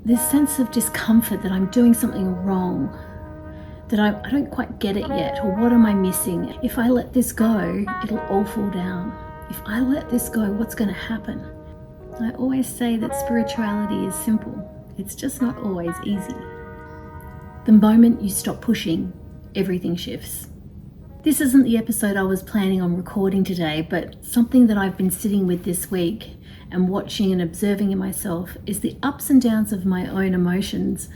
this sense of discomfort that I'm doing something wrong, that I don't quite get it yet, or what am I missing? If I let this go, it'll all fall down. If I let this go, what's going to happen? I always say that spirituality is simple. It's just not always easy. The moment you stop pushing, everything shifts. This isn't the episode I was planning on recording today, but something that I've been sitting with this week and watching and observing in myself is the ups and downs of my own emotions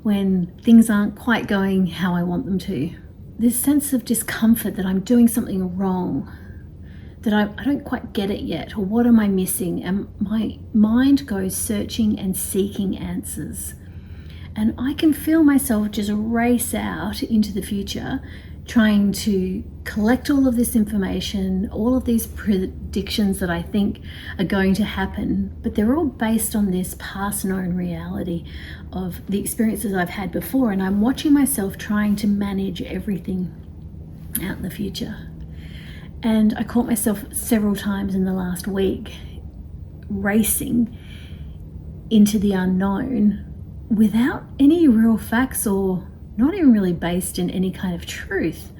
when things aren't quite going how I want them to. This sense of discomfort that I'm doing something wrong, that I don't quite get it yet, or what am I missing? And my mind goes searching and seeking answers. And I can feel myself just race out into the future, trying to collect all of this information, all of these predictions that I think are going to happen, but they're all based on this past known reality of the experiences I've had before, and I'm watching myself trying to manage everything out in the future. And I caught myself several times in the last week racing into the unknown without any real facts, or not even really based in any kind of truth.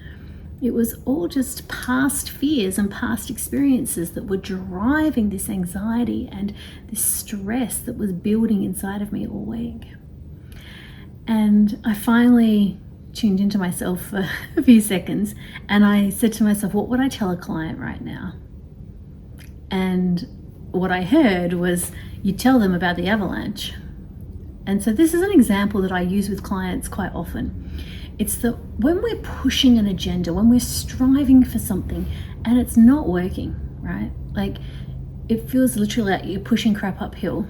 It was all just past fears and past experiences that were driving this anxiety and this stress that was building inside of me all week. And I finally tuned into myself for a few seconds, and I said to myself, what would I tell a client right now? And what I heard was, you tell them about the avalanche. And so this is an example that I use with clients quite often. It's that when we're pushing an agenda, when we're striving for something and it's not working, right? Like, it feels literally like you're pushing crap uphill.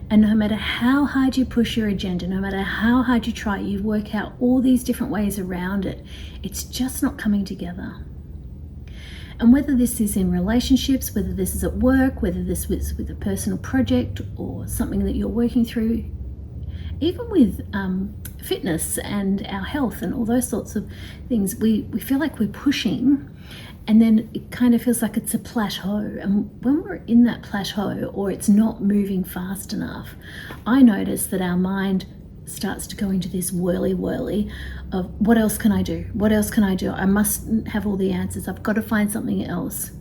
And no matter how hard you push your agenda, no matter how hard you try, you work out all these different ways around it, it's just not coming together. And whether this is in relationships, whether this is at work, whether this is with a personal project or something that you're working through, even with fitness and our health and all those sorts of things, we feel like we're pushing, and then it kind of feels like it's a plateau. And when we're in that plateau, or it's not moving fast enough, I notice that our mind starts to go into this whirly of, what else can I do? What else can I do? I mustn't have all the answers. I've got to find something else.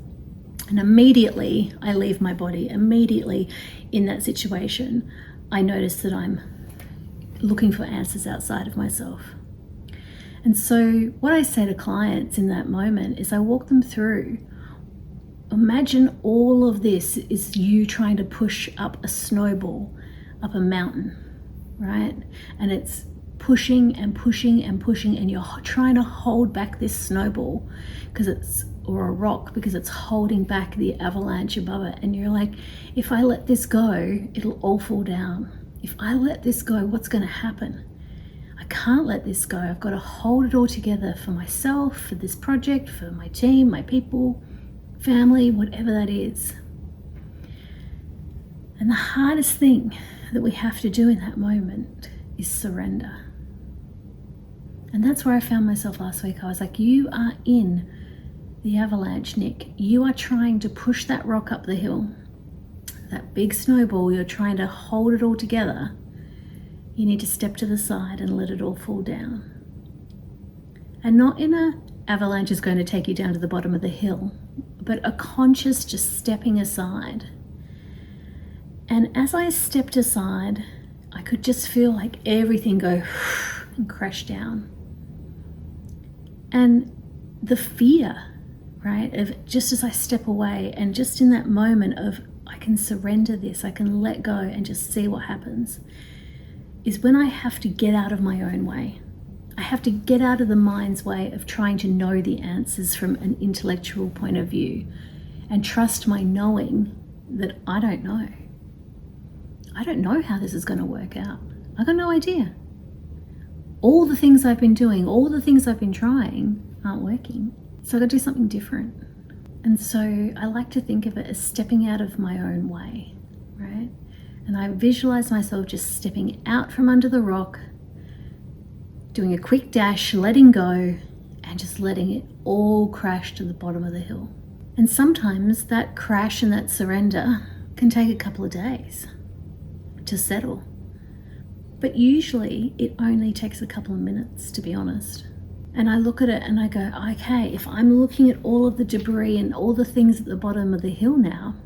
And immediately I leave my body. Immediately in that situation, I notice that I'm looking for answers outside of myself. And so what I say to clients in that moment is I walk them through, imagine all of this is you trying to push up a snowball, up a mountain, right? And it's pushing and pushing and pushing, and you're trying to hold back this snowball or a rock, because it's holding back the avalanche above it. And you're like, if I let this go, it'll all fall down. If I let this go, what's going to happen? I can't let this go. I've got to hold it all together for myself, for this project, for my team, my people, family, whatever that is. And the hardest thing that we have to do in that moment is surrender. And that's where I found myself last week. I was like, you are in the avalanche, Nick. You are trying to push that rock up the hill. That big snowball, you're trying to hold it all together. You need to step to the side and let it all fall down. And not in a avalanche is going to take you down to the bottom of the hill, but a conscious just stepping aside. And as I stepped aside, I could just feel like everything go and crash down. And the fear, right, of just as I step away, and just in that moment of, I can surrender this, I can let go and just see what happens, is when I have to get out of my own way. I have to get out of the mind's way of trying to know the answers from an intellectual point of view, and trust my knowing that I don't know. I don't know how this is going to work out. I've got no idea. All the things I've been doing, all the things I've been trying aren't working. So I've got to do something different. And so I like to think of it as stepping out of my own way, right? And I visualize myself just stepping out from under the rock, doing a quick dash, letting go, and just letting it all crash to the bottom of the hill. And sometimes that crash and that surrender can take a couple of days to settle. But usually it only takes a couple of minutes, to be honest. And I look at it and I go, okay, if I'm looking at all of the debris and all the things at the bottom of the hill now,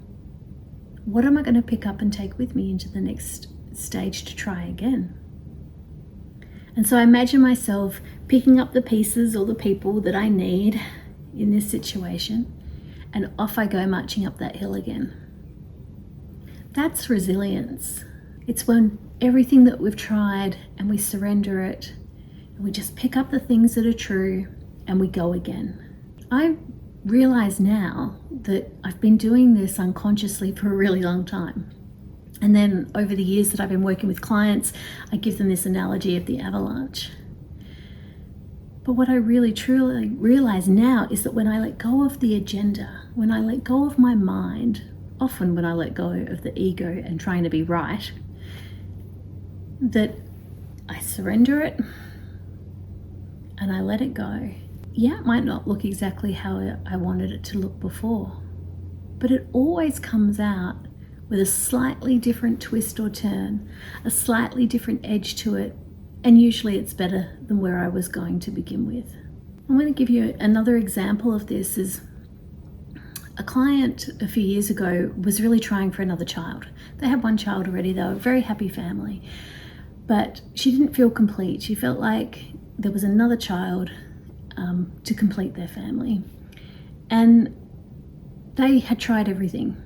what am I going to pick up and take with me into the next stage to try again? And so I imagine myself picking up the pieces or the people that I need in this situation, and off I go marching up that hill again. That's resilience. It's when everything that we've tried and we surrender it, and we just pick up the things that are true and we go again. I realize now that I've been doing this unconsciously for a really long time. And then over the years that I've been working with clients, I give them this analogy of the avalanche. But what I really truly realize now is that when I let go of the agenda, when I let go of my mind, often when I let go of the ego and trying to be right, that I surrender it and I let it go. Yeah, it might not look exactly how I wanted it to look before, but it always comes out with a slightly different twist or turn, a slightly different edge to it, and usually it's better than where I was going to begin with. I'm going to give you another example of this. Is a client a few years ago was really trying for another child. They had one child already, they were a very happy family, but she didn't feel complete. She felt like there was another child to complete their family. And they had tried everything.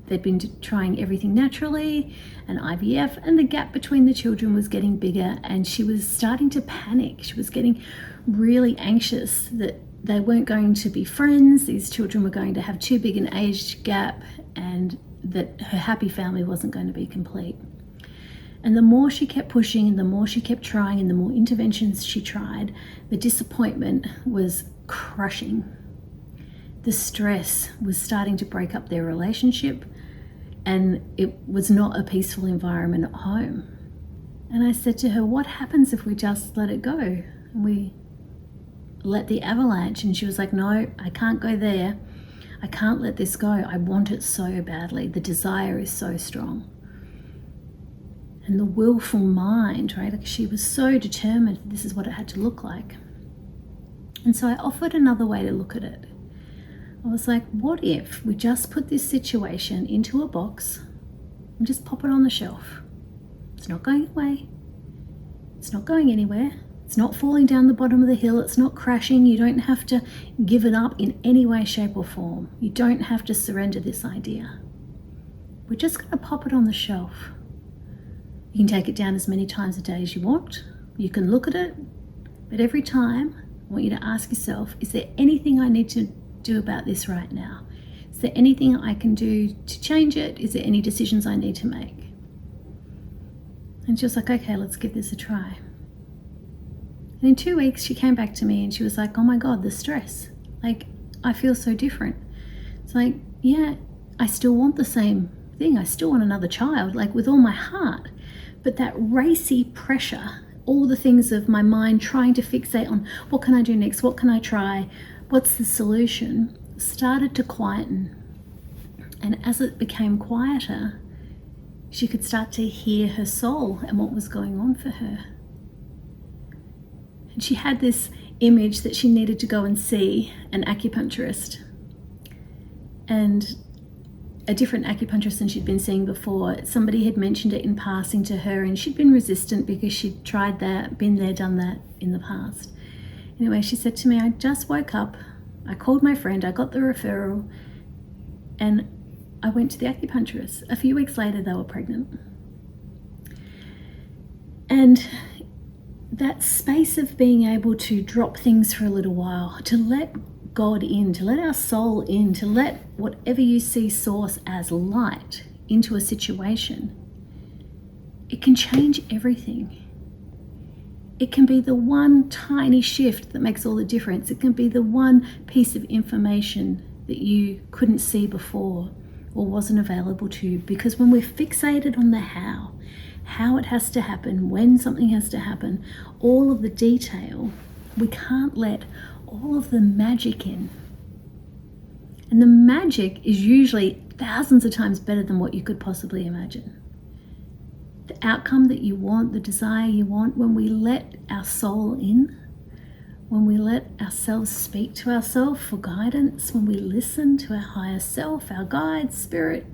They'd been trying everything naturally and IVF, and the gap between the children was getting bigger, and she was starting to panic. She was getting really anxious that they weren't going to be friends. These children were going to have too big an age gap, and that her happy family wasn't going to be complete. And the more she kept pushing and the more she kept trying and the more interventions she tried, the disappointment was crushing. The stress was starting to break up their relationship, and it was not a peaceful environment at home. And I said to her, what happens if we just let it go? And we let the avalanche. And she was like, no, I can't go there. I can't let this go. I want it so badly. The desire is so strong. And the willful mind, right? Like, she was so determined this is what it had to look like. And so I offered another way to look at it. I was like, what if we just put this situation into a box and just pop it on the shelf? It's not going away. It's not going anywhere. It's not falling down the bottom of the hill. It's not crashing. You don't have to give it up in any way, shape, or form. You don't have to surrender this idea. We're just going to pop it on the shelf. You can take it down as many times a day as you want. You can look at it, but every time I want you to ask yourself, is there anything I need to do about this right now? Is there anything I can do to change it? Is there any decisions I need to make? And she was like, okay, let's give this a try. And in 2 weeks, she came back to me and she was like, oh my God, the stress. Like, I feel so different. It's like, yeah, I still want the same thing. I still want another child, like with all my heart. But that racy pressure, all the things of my mind trying to fixate on what can I do next? What can I try? What's the solution? Started to quieten. And as it became quieter, she could start to hear her soul and what was going on for her. And she had this image that she needed to go and see an acupuncturist. And a different acupuncturist than she'd been seeing before. Somebody had mentioned it in passing to her, and she'd been resistant because she'd tried that, been there, done that in the past. Anyway, she said to me, I just woke up, I called my friend, I got the referral, and I went to the acupuncturist. A few weeks later, they were pregnant. And that space of being able to drop things for a little while, to let God in, to let our soul in, to let whatever you see source as light into a situation, it can change everything. It can be the one tiny shift that makes all the difference. It can be the one piece of information that you couldn't see before or wasn't available to you. Because when we're fixated on the how it has to happen, when something has to happen, all of the detail, we can't let all of the magic in. And the magic is usually thousands of times better than what you could possibly imagine. the outcome that you want, the desire you want, when we let our soul in, when we let ourselves speak to ourselves for guidance, when we listen to our higher self, our guide, spirit,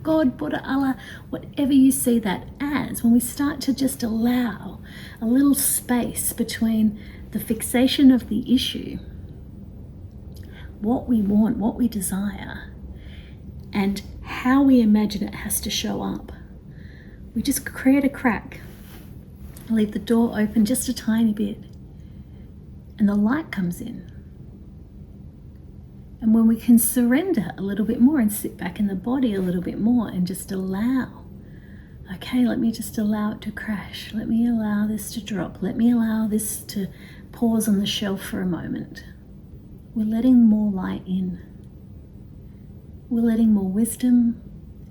God, Buddha, Allah, whatever you see that as, when we start to just allow a little space between the fixation of the issue, what we want, what we desire, and how we imagine it has to show up. We just create a crack, leave the door open just a tiny bit, and the light comes in. And when we can surrender a little bit more and sit back in the body a little bit more and just allow, okay, let me just allow it to crash. Let me allow this to drop. Let me allow this to pause on the shelf for a moment. We're letting more light in. We're letting more wisdom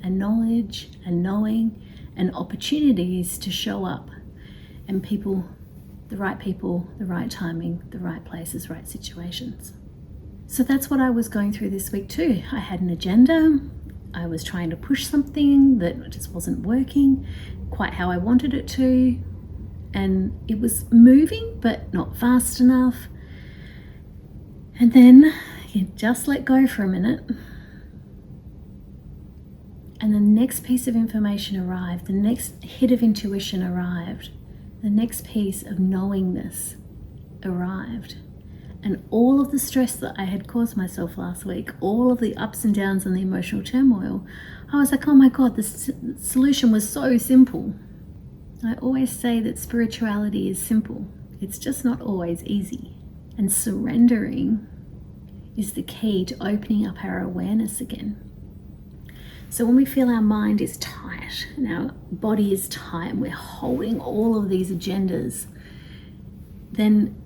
and knowledge and knowing and opportunities to show up, and people, the right timing, the right places, right situations. So that's what I was going through this week too. I had an agenda. I was trying to push something that just wasn't working quite how I wanted it to. And it was moving, but not fast enough. And then you just let go for a minute. And the next piece of information arrived. The next hit of intuition arrived. The next piece of knowingness arrived. And all of the stress that I had caused myself last week, all of the ups and downs and the emotional turmoil, I was like, oh my God, the solution was so simple. I always say that spirituality is simple. It's just not always easy. And surrendering is the key to opening up our awareness again. So when we feel our mind is tight and our body is tight and we're holding all of these agendas, then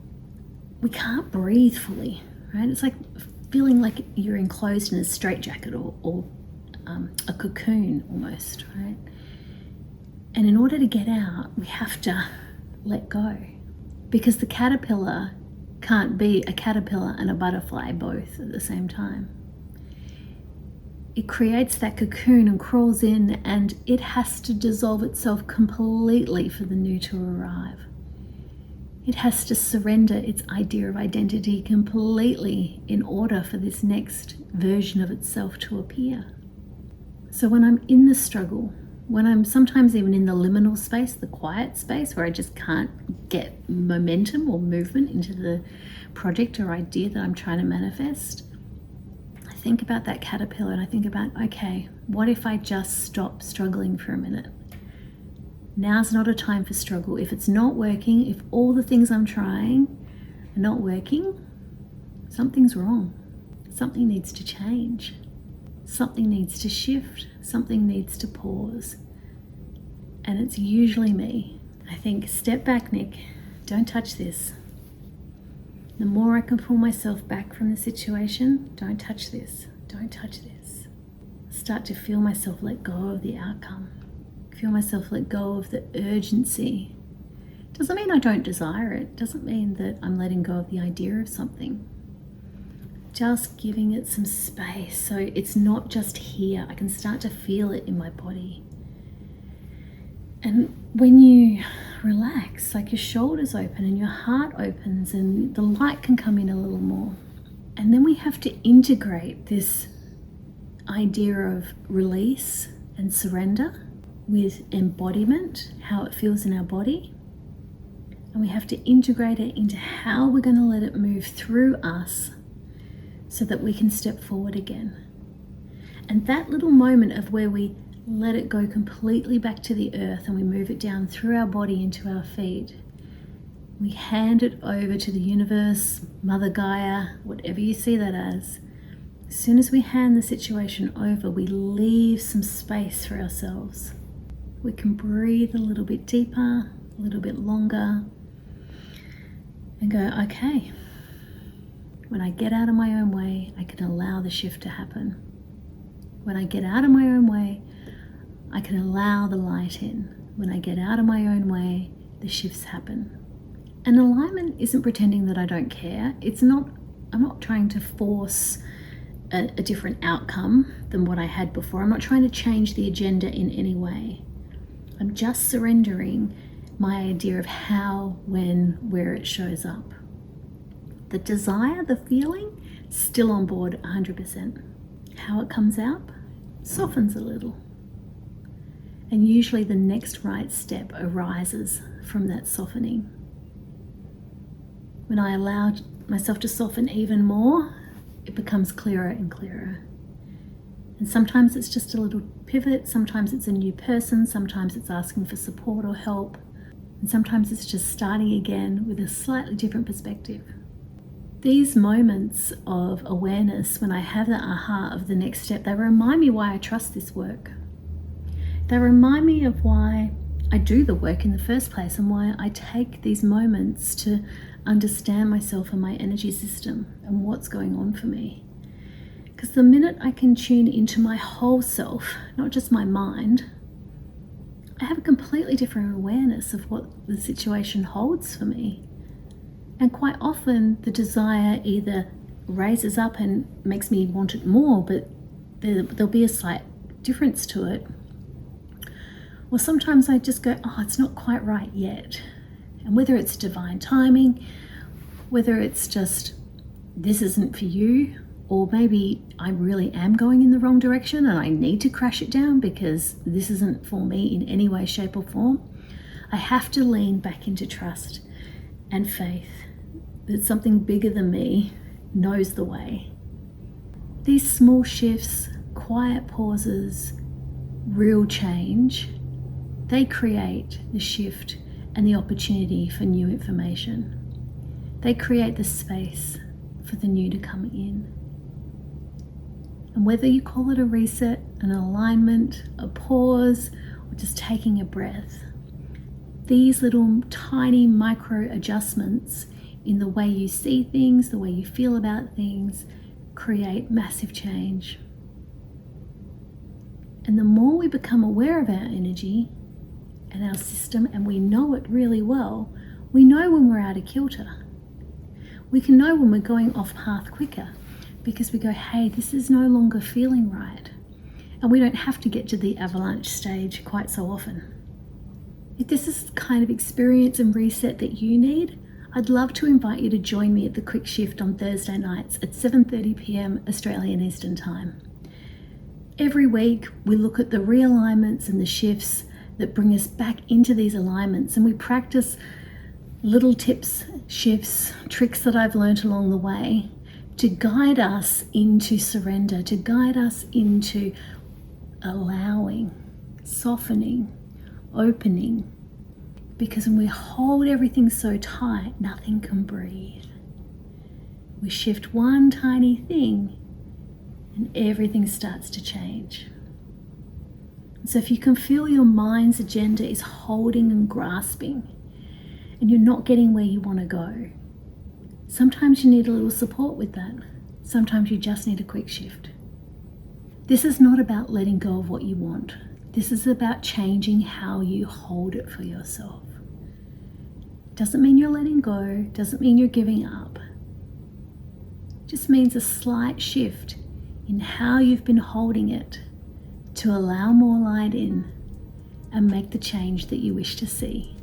we can't breathe fully, right? It's like feeling like you're enclosed in a straitjacket or a cocoon almost, right? And in order to get out, we have to let go, because the caterpillar can't be a caterpillar and a butterfly both at the same time. It creates that cocoon and crawls in, and it has to dissolve itself completely for the new to arrive. It has to surrender its idea of identity completely in order for this next version of itself to appear. So when I'm in the struggle, when I'm sometimes even in the liminal space, the quiet space where I just can't get momentum or movement into the project or idea that I'm trying to manifest, I think about that caterpillar and I think about, okay, what if I just stop struggling for a minute? Now's not a time for struggle. If it's not working, if all the things I'm trying are not working, something's wrong. Something needs to change. Something needs to shift. Something needs to pause. And it's usually me. I think, step back, Nick. Don't touch this. The more I can pull myself back from the situation, don't touch this. Don't touch this. Start to feel myself let go of the outcome. Feel myself let go of the urgency. Doesn't mean I don't desire it. Doesn't mean that I'm letting go of the idea of something. Just giving it some space so it's not just here. I can start to feel it in my body. And when you relax, like your shoulders open and your heart opens and the light can come in a little more. And then we have to integrate this idea of release and surrender with embodiment, how it feels in our body. And we have to integrate it into how we're going to let it move through us so that we can step forward again. And that little moment of where we let it go completely back to the earth and we move it down through our body into our feet, we hand it over to the universe, Mother Gaia, whatever you see that as. As soon as we hand the situation over, we leave some space for ourselves. We can breathe a little bit deeper, a little bit longer, and go, okay, when I get out of my own way, I can allow the shift to happen. When I get out of my own way, I can allow the light in. When I get out of my own way, the shifts happen. And alignment isn't pretending that I don't care. I'm not trying to force a different outcome than what I had before. I'm not trying to change the agenda in any way. I'm just surrendering my idea of how, when, where it shows up. The desire, the feeling, still on board 100%. How it comes out softens a little. And usually the next right step arises from that softening. When I allow myself to soften even more, it becomes clearer and clearer. And sometimes it's just a little pivot, sometimes it's a new person, sometimes it's asking for support or help, and sometimes it's just starting again with a slightly different perspective. These moments of awareness, when I have that aha of the next step, they remind me why I trust this work. They remind me of why I do the work in the first place and why I take these moments to understand myself and my energy system and what's going on for me. Because the minute I can tune into my whole self, not just my mind, I have a completely different awareness of what the situation holds for me. And quite often the desire either raises up and makes me want it more, but there'll be a slight difference to it. Or sometimes I just go, oh, it's not quite right yet. And whether it's divine timing, whether it's just, this isn't for you, or maybe I really am going in the wrong direction and I need to crash it down because this isn't for me in any way, shape or form, I have to lean back into trust and faith that something bigger than me knows the way. These small shifts, quiet pauses, real change, they create the shift and the opportunity for new information. They create the space for the new to come in. And whether you call it a reset, an alignment, a pause, or just taking a breath, these little tiny micro adjustments in the way you see things, the way you feel about things, create massive change. And the more we become aware of our energy and our system, and we know it really well, we know when we're out of kilter. We can know when we're going off path quicker because we go, hey, this is no longer feeling right. And we don't have to get to the avalanche stage quite so often. If this is the kind of experience and reset that you need, I'd love to invite you to join me at the Quick Shift on Thursday nights at 7:30 p.m. Australian Eastern Time. Every week we look at the realignments and the shifts that bring us back into these alignments, and we practice little tips, shifts, tricks that I've learned along the way to guide us into surrender, to guide us into allowing, softening, opening. Because when we hold everything so tight, nothing can breathe. We shift one tiny thing and everything starts to change. So if you can feel your mind's agenda is holding and grasping and you're not getting where you want to go, sometimes you need a little support with that. Sometimes you just need a quick shift. This is not about letting go of what you want. This is about changing how you hold it for yourself. Doesn't mean you're letting go, doesn't mean you're giving up. It just means a slight shift in how you've been holding it to allow more light in and make the change that you wish to see.